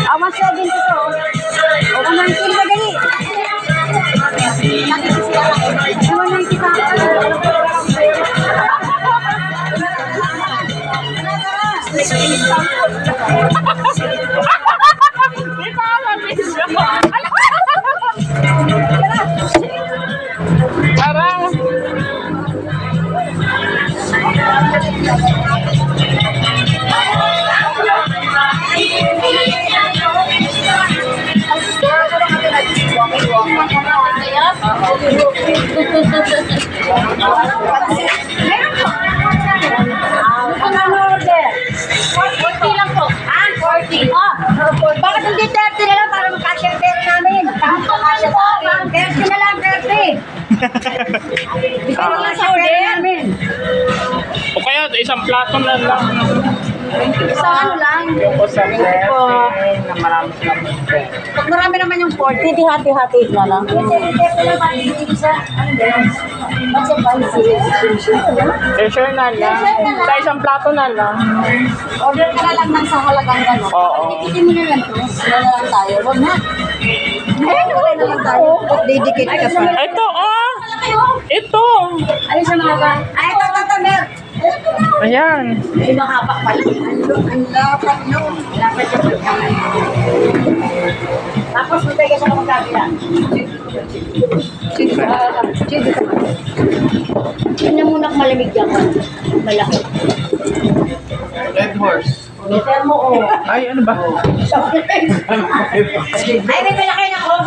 Awan 7 ito. O 119 ba dali? 190 pa. Di ba mabisyo? Tara. Bakit hindi 30 na lang para makasya ang pera namin? Makasya po, 30 na lang, 30. Ikaw na lang sa pera namin. O kaya isang plato na lang. Sa ano lang? O sa po. Na marami lang. Pag marami naman yung 40, di hati-hati na lang. Sure na lang. Sa isang plato na lang. Order ka na lang ng sa halagang gano'n. Oo. Tikitin mo na lang to. Wala na lang tayo. Wag na. Ayun, wala na lang tayo. Didikit ka pa. Ito, oh. Ito. Ayun sa mga ka. Ay, ito, Mer. Ayan. Ay, makapak pala. Ang lapat nun. Lapat yung pagkakas. Tapos, matay ka sa kapagkakila. Sige ka. Tingnan mo na malamig yan. Malaki. Red horse. Meter mo, oh. Ay, ano ba? Ay, may malaki na, oh.